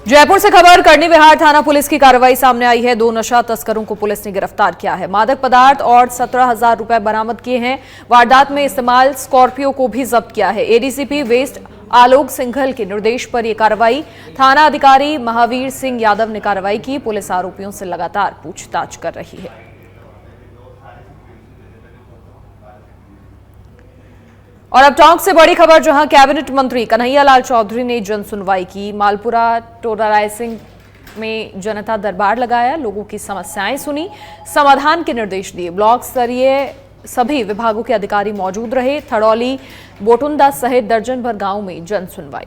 जयपुर से खबर। करनी विहार थाना पुलिस की कार्रवाई सामने आई है। 2 नशा तस्करों को पुलिस ने गिरफ्तार किया है। मादक पदार्थ और 17,000 रुपए बरामद किए हैं। वारदात में इस्तेमाल स्कॉर्पियो को भी जब्त किया है। एडीसीपी वेस्ट आलोक सिंघल के निर्देश पर यह कार्रवाई। थाना अधिकारी महावीर सिंह यादव ने कार्रवाई की। पुलिस आरोपियों से लगातार पूछताछ कर रही है। और अब टोंक से बड़ी खबर, जहां कैबिनेट मंत्री कन्हैया लाल चौधरी ने जन सुनवाई की। मालपुरा टोडा रायसिंह में जनता दरबार लगाया, लोगों की समस्याएं सुनी, समाधान के निर्देश दिए। ब्लॉक स्तरीय सभी विभागों के अधिकारी मौजूद रहे। थड़ौली, बोटुंदा सहित दर्जन भर गांव में जन सुनवाई।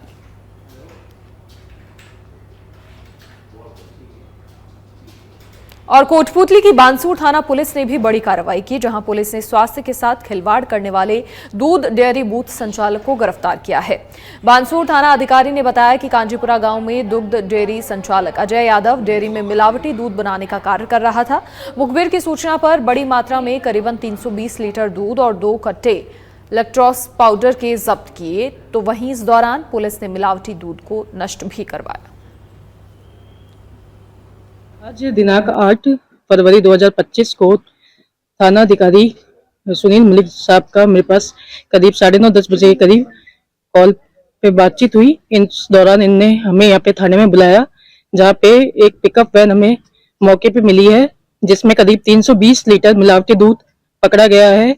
और कोटपूतली की बानसूर थाना पुलिस ने भी बड़ी कार्रवाई की, जहां पुलिस ने स्वास्थ्य के साथ खिलवाड़ करने वाले दूध डेयरी बूथ संचालक को गिरफ्तार किया है। बानसूर थाना अधिकारी ने बताया कि कांजीपुरा गांव में दुग्ध डेयरी संचालक अजय यादव डेयरी में मिलावटी दूध बनाने का कार्य कर रहा था। मुखबिर की सूचना पर बड़ी मात्रा में करीबन 320 लीटर दूध और 2 कट्टे लैक्टोस पाउडर के जब्त किए। तो वहीं इस दौरान पुलिस ने मिलावटी दूध को नष्ट भी करवाया। आज दिनांक 8 फरवरी 2025 को थाना अधिकारी सुनील मलिक साहब का मेरे पास करीब 9:30 बजे के करीब कॉल पे बातचीत हुई। इस दौरान इनने हमें यहाँ पे थाने में बुलाया, जहाँ पे एक पिकअप वैन हमें मौके पे मिली है, जिसमें करीब 320 लीटर मिलावटी दूध पकड़ा गया है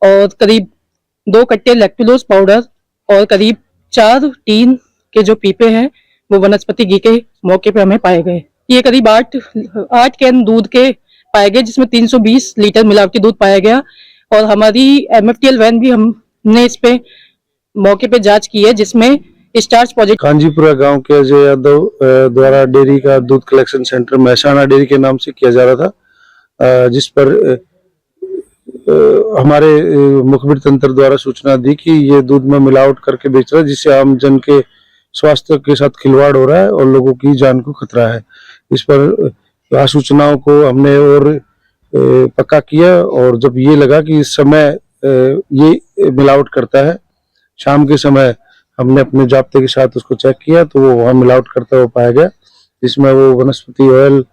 और करीब 2 कट्टे लैक्टोलोज पाउडर और करीब 4 टीन के जो पीपे हैं वो वनस्पति घी के मौके पे हमें पाए गए। ये करीब 8 कैन दूध के पाए गए, जिसमें 320 लीटर मिलावटी दूध पाया गया। और हमारी MFTL वैन भी हमने इस पे मौके पे जांच की है, जिसमें स्टार्च पॉजिटिव। कांजीपुरा गांव के अजय यादव द्वारा डेयरी का दूध कलेक्शन सेंटर महसाणा डेयरी के नाम से किया जा रहा था, जिस पर हमारे मुखबिर तंत्र द्वारा सूचना दी कि ये दूध में मिलावट करके बेच रहा है, जिससे आम जन के स्वास्थ्य के साथ खिलवाड़ हो रहा है और लोगों की जान को खतरा है। इस पर सूचनाओं को हमने और पक्का किया, और जब ये लगा कि इस समय ये मिलावट करता है, शाम के समय हमने अपने जाब्ते के साथ उसको चेक किया तो वो वहाँ मिलावट करता हुआ पाया गया, जिसमें वो वनस्पति ऑयल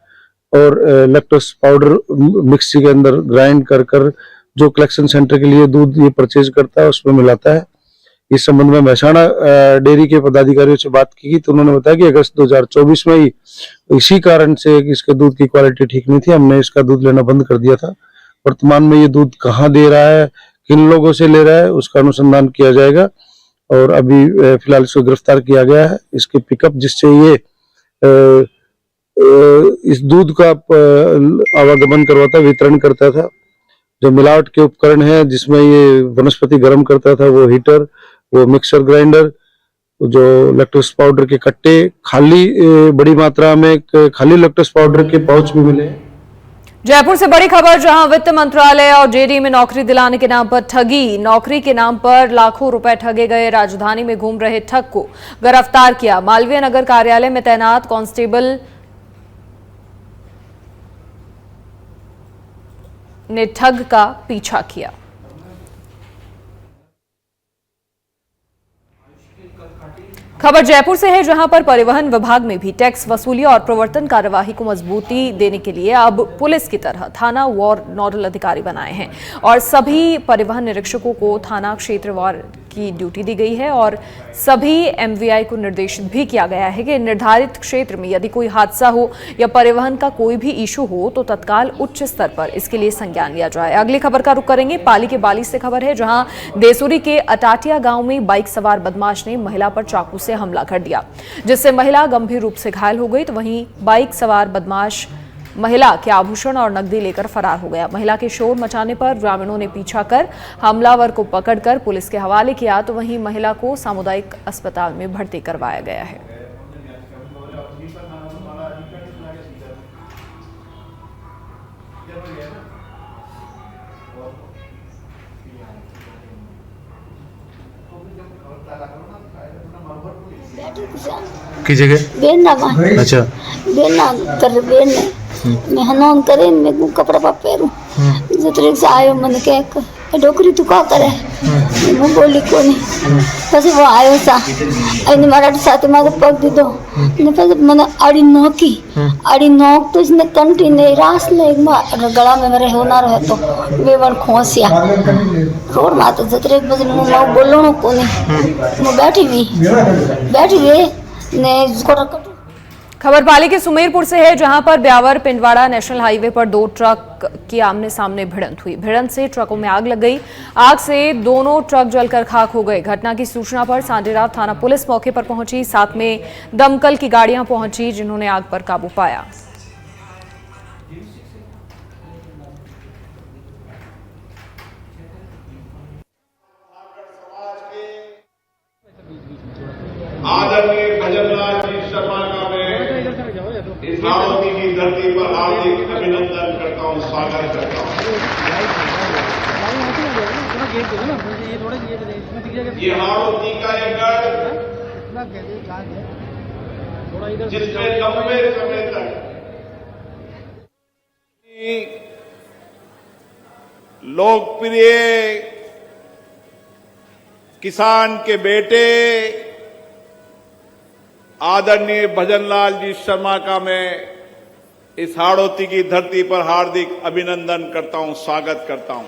और लैक्टोस पाउडर मिक्सी के अंदर ग्राइंड कर जो कलेक्शन सेंटर के लिए दूध ये परचेज करता है उसमें मिलाता है। इस संबंध में महसाणा डेयरी के पदाधिकारियों से बात की तो उन्होंने बताया कि अगस्त 2024 में ही इसी कारण से इसके दूध की क्वालिटी ठीक नहीं थी, हमने इसका दूध लेना बंद कर दिया था। वर्तमान में ये दूध कहाँ दे रहा है, किन लोगों से ले रहा है, उसका अनुसंधान किया जाएगा। और अभी फिलहाल इसको गिरफ्तार किया गया है। इसके पिकअप जिससे ये इस दूध का आवागमन करवाता, वितरण करता था, जो मिलावट के उपकरण है जिसमें ये वनस्पति गर्म करता था, वो हीटर, वो मिक्सर ग्राइंडर, जो लैक्टोस पाउडर के कट्टे, खाली बड़ी मात्रा में खाली लैक्टोस पाउडर के पाउच भी मिले। जयपुर से बड़ी खबर, जहां वित्त मंत्रालय और डेयरी में नौकरी दिलाने के नाम पर ठगी, नौकरी के नाम पर लाखों रुपए ठगे गए राजधानी में घूम रहे ठग को गिरफ्तार किया। मालवीय नगर कार्यालय में तैनात कांस्टेबल ने ठग का पीछा किया। खबर जयपुर से है, जहां पर परिवहन विभाग में भी टैक्स वसूली और प्रवर्तन कार्यवाही को मजबूती देने के लिए अब पुलिस की तरह थाना वार नोडल अधिकारी बनाए हैं और सभी परिवहन निरीक्षकों को थाना क्षेत्रवार की ड्यूटी दी गई है। और सभी MVI को निर्देशित भी किया गया है कि निर्धारित क्षेत्र में यदि कोई हादसा हो या परिवहन का कोई भी इशू हो तो तत्काल उच्च स्तर पर इसके लिए संज्ञान लिया जाए। अगली खबर का रुख करेंगे। पाली के बाली से खबर है, जहां देसुरी के अटाटिया गांव में बाइक सवार बदमाश ने महिला पर चाकू से हमला कर दिया, जिससे महिला गंभीर रूप से घायल हो गई। तो वहीं बाइक सवार बदमाश महिला के आभूषण और नकदी लेकर फरार हो गया। महिला के शोर मचाने पर ग्रामीणों ने पीछा कर हमलावर को पकड़कर पुलिस के हवाले किया। तो वहीं महिला को सामुदायिक अस्पताल में भर्ती करवाया गया है। की जगह बेना अच्छा बेना कर बेने मैं हनोन करे मैं कपड़ा पा पेरू जतरे से आयो मन के डोकरी तू का करे હું બોલી કોને પછી वो આવ્યો सा અને મારા સાથે મારો પગ દીધો ને પછી મને આડી નોકી આડી નોક તો इसने कंटिन्यू रास ले गला में मेरे होना रहे तो वे वन खोसिया रोड माते जतरे बजे मैं बोलणो कोनी मैं बैठी हुई ने इसको खबर पाली के सुमेरपुर से है, जहां पर ब्यावर पिंडवाड़ा नेशनल हाईवे पर दो ट्रक की आमने सामने भिड़ंत हुई। भिड़ंत से ट्रकों में आग लग गई। आग से दोनों ट्रक जलकर खाक हो गए। घटना की सूचना पर सांडेराव थाना पुलिस मौके पर पहुंची, साथ में दमकल की गाड़ियां पहुंची, जिन्होंने आग पर काबू पाया। आदरणीय भजनलाल जी शर्मा का मैं इस हाड़ौती की धरती पर हार्दिक अभिनंदन करता हूं, स्वागत करता हूं। ये हाड़ौती का एक गढ़ जिसमें लंबे समय तक लोकप्रिय किसान के बेटे आदरणीय भजनलाल जी शर्मा का मैं इस हाड़ौती की धरती पर हार्दिक अभिनंदन करता हूं, स्वागत करता हूं।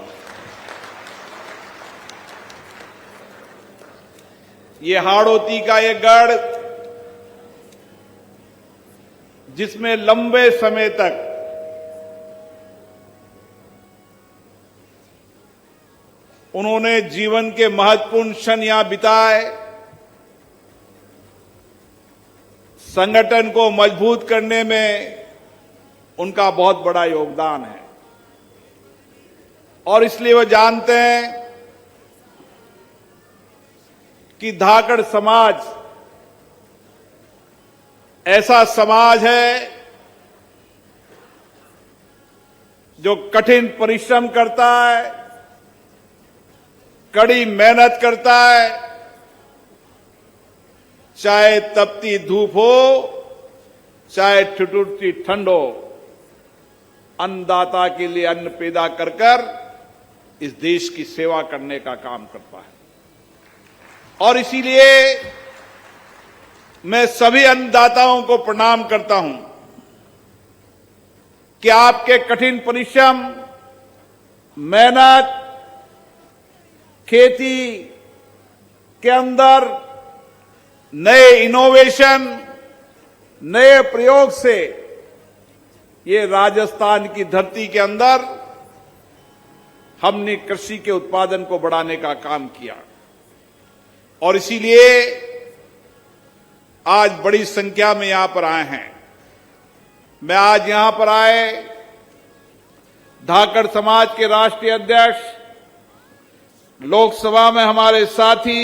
ये हाड़ौती का एक गढ़ जिसमें लंबे समय तक उन्होंने जीवन के महत्वपूर्ण क्षण यहां बिताए, संगठन को मजबूत करने में उनका बहुत बड़ा योगदान है और इसलिए वो जानते हैं कि धाकड़ समाज ऐसा समाज है जो कठिन परिश्रम करता है, कड़ी मेहनत करता है, चाहे तपती धूप हो, चाहे ठिठुरती ठंड हो, अन्नदाता के लिए अन्न पैदा कर कर इस देश की सेवा करने का काम करता है। और इसीलिए मैं सभी अन्नदाताओं को प्रणाम करता हूं कि आपके कठिन परिश्रम, मेहनत, खेती के अंदर नए इनोवेशन, नए प्रयोग से ये राजस्थान की धरती के अंदर हमने कृषि के उत्पादन को बढ़ाने का काम किया और इसीलिए आज बड़ी संख्या में यहां पर आए हैं। मैं आज यहां पर आए धाकड़ समाज के राष्ट्रीय अध्यक्ष, लोकसभा में हमारे साथी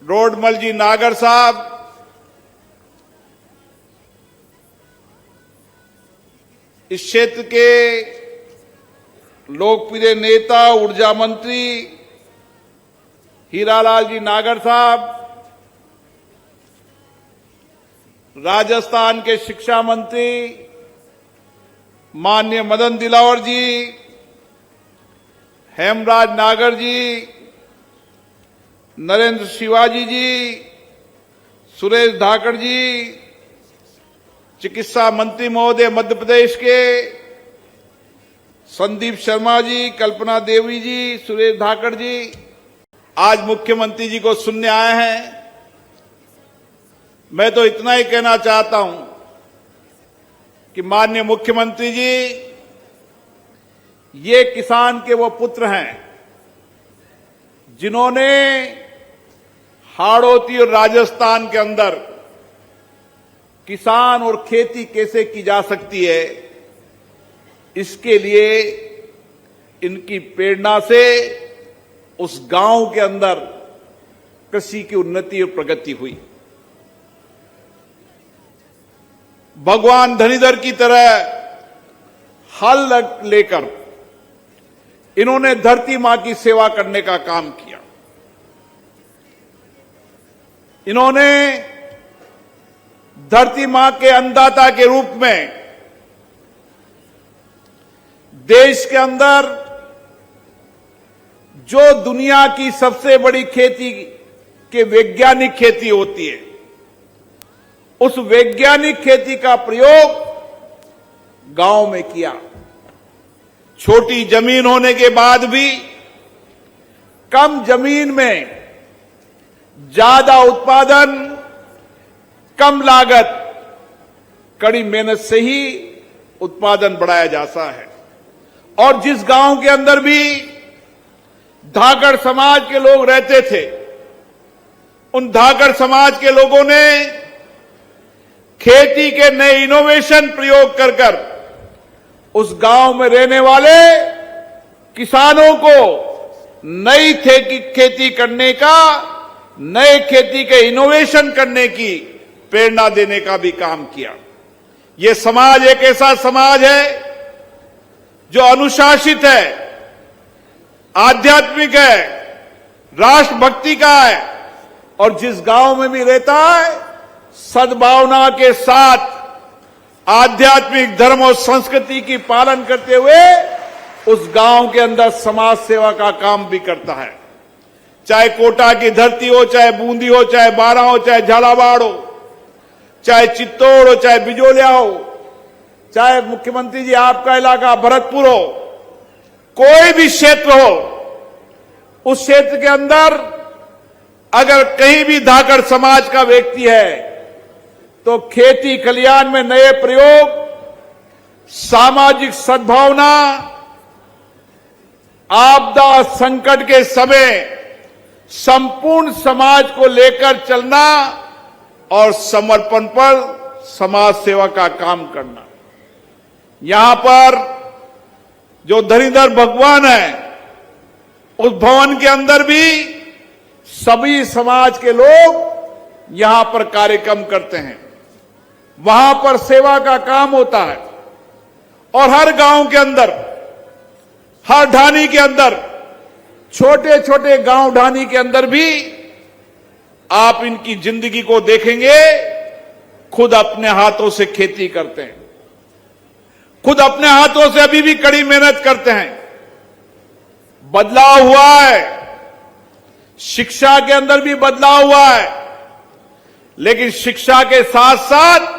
रोडमल जी नागर साहब, इस क्षेत्र के लोकप्रिय नेता ऊर्जा मंत्री हीरालाल जी नागर साहब, राजस्थान के शिक्षा मंत्री माननीय मदन दिलावर जी, हेमराज नागर जी, नरेंद्र शिवाजी जी, सुरेश धाकड़ जी, चिकित्सा मंत्री महोदय मध्य प्रदेश के संदीप शर्मा जी, कल्पना देवी जी, सुरेश धाकड़ जी, आज मुख्यमंत्री जी को सुनने आए हैं। मैं तो इतना ही कहना चाहता हूं कि माननीय मुख्यमंत्री जी, ये किसान के वो पुत्र हैं जिन्होंने हाड़ौती और राजस्थान के अंदर किसान और खेती कैसे की जा सकती है, इसके लिए इनकी प्रेरणा से उस गांव के अंदर कृषि की उन्नति और प्रगति हुई। भगवान धनीधर की तरह हल लेकर इन्होंने धरती मां की सेवा करने का काम किया। इन्होंने धरती मां के अन्नदाता के रूप में देश के अंदर जो दुनिया की सबसे बड़ी खेती के वैज्ञानिक खेती होती है, उस वैज्ञानिक खेती का प्रयोग गांव में किया। छोटी जमीन होने के बाद भी कम जमीन में ज्यादा उत्पादन, कम लागत, कड़ी मेहनत से ही उत्पादन बढ़ाया जाता है। और जिस गांव के अंदर भी धाकड़ समाज के लोग रहते थे, उन धाकड़ समाज के लोगों ने खेती के नए इनोवेशन प्रयोग कर उस गांव में रहने वाले किसानों को नई खेती करने का, नए खेती के इनोवेशन करने की प्रेरणा देने का भी काम किया। यह समाज एक ऐसा समाज है जो अनुशासित है, आध्यात्मिक है, राष्ट्रभक्ति का है, और जिस गांव में भी रहता है सद्भावना के साथ आध्यात्मिक धर्म और संस्कृति की पालन करते हुए उस गांव के अंदर समाज सेवा का काम भी करता है। चाहे कोटा की धरती हो, चाहे बूंदी हो, चाहे बारा हो, चाहे झालावाड़ हो, चाहे चित्तौड़ हो, चाहे बिजोलिया हो, चाहे मुख्यमंत्री जी आपका इलाका भरतपुर हो, कोई भी क्षेत्र हो, उस क्षेत्र के अंदर अगर कहीं भी धाकड़ समाज का व्यक्ति है तो खेती खलियान में नए प्रयोग, सामाजिक सद्भावना, आपदा संकट के समय संपूर्ण समाज को लेकर चलना और समर्पण पर समाज सेवा का काम करना। यहां पर जो धरीधर भगवान है, उस भवन के अंदर भी सभी समाज के लोग यहां पर कार्यक्रम करते हैं। वहां पर सेवा का काम होता है और हर गांव के अंदर, हर ढानी के अंदर, छोटे छोटे गांव ढानी के अंदर भी आप इनकी जिंदगी को देखेंगे। खुद अपने हाथों से खेती करते हैं, खुद अपने हाथों से अभी भी कड़ी मेहनत करते हैं। बदलाव हुआ है, शिक्षा के अंदर भी बदलाव हुआ है, लेकिन शिक्षा के साथ साथ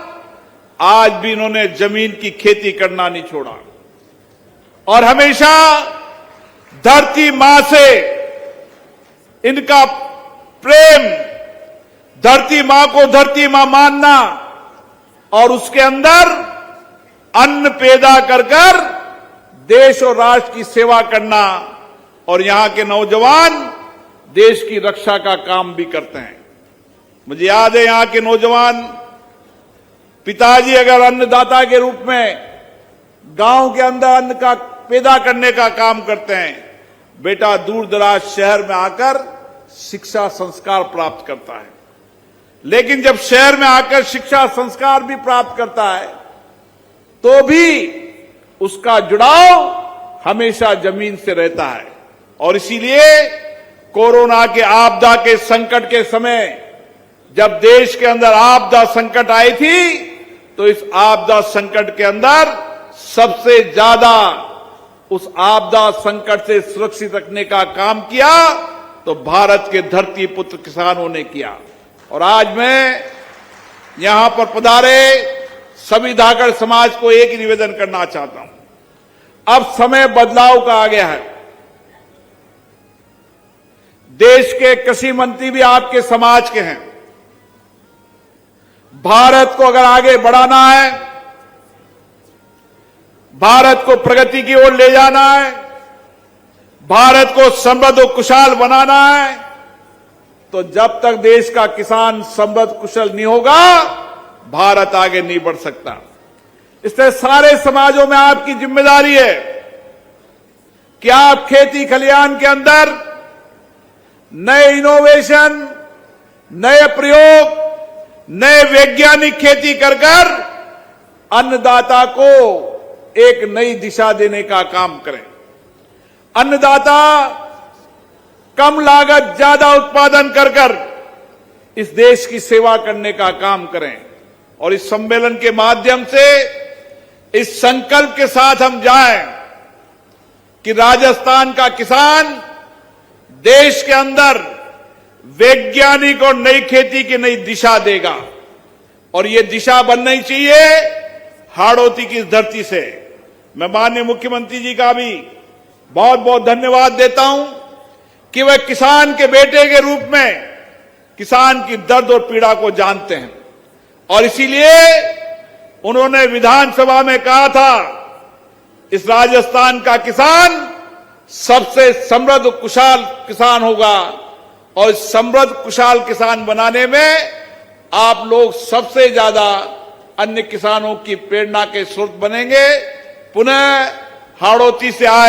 आज भी इन्होंने जमीन की खेती करना नहीं छोड़ा और हमेशा धरती मां से इनका प्रेम, धरती मां को धरती मां मानना और उसके अंदर अन्न पैदा कर देश और राष्ट्र की सेवा करना। और यहां के नौजवान देश की रक्षा का काम भी करते हैं। मुझे याद है यहां के नौजवान पिताजी अगर अन्नदाता के रूप में गांव के अंदर अन्न का पैदा करने का काम करते हैं, बेटा दूर दराज शहर में आकर शिक्षा संस्कार प्राप्त करता है। लेकिन जब शहर में आकर शिक्षा संस्कार भी प्राप्त करता है तो भी उसका जुड़ाव हमेशा जमीन से रहता है। और इसीलिए कोरोना के आपदा के संकट के समय जब देश के अंदर आपदा संकट आई थी, तो इस आपदा संकट के अंदर सबसे ज्यादा उस आपदा संकट से सुरक्षित रखने का काम किया तो भारत के धरती पुत्र किसानों ने किया। और आज मैं यहां पर पधारे सभी धाकड़ समाज को एक ही निवेदन करना चाहता हूं। अब समय बदलाव का आ गया है। देश के कृषि मंत्री भी आपके समाज के हैं। भारत को अगर आगे बढ़ाना है, भारत को प्रगति की ओर ले जाना है, भारत को समृद्ध और कुशल बनाना है, तो जब तक देश का किसान समृद्ध कुशल नहीं होगा, भारत आगे नहीं बढ़ सकता। इसलिए सारे समाजों में आपकी जिम्मेदारी है कि आप खेती खलियान के अंदर नए इनोवेशन, नए प्रयोग, नए वैज्ञानिक खेती कर अन्नदाता को एक नई दिशा देने का काम करें। अन्नदाता कम लागत ज्यादा उत्पादन कर इस देश की सेवा करने का काम करें। और इस सम्मेलन के माध्यम से इस संकल्प के साथ हम जाएं कि राजस्थान का किसान देश के अंदर वैज्ञानिक और नई खेती की नई दिशा देगा। और ये दिशा बननी चाहिए हाड़ौती की इस धरती से। मैं माननीय मुख्यमंत्री जी का भी बहुत बहुत धन्यवाद देता हूं कि वह किसान के बेटे के रूप में किसान की दर्द और पीड़ा को जानते हैं। और इसीलिए उन्होंने विधानसभा में कहा था, इस राजस्थान का किसान सबसे समृद्ध कुशल किसान होगा और समृद्ध कुशल किसान बनाने में आप लोग सबसे ज्यादा अन्य किसानों की प्रेरणा के स्रोत बनेंगे। पुनः हाड़ौती से आए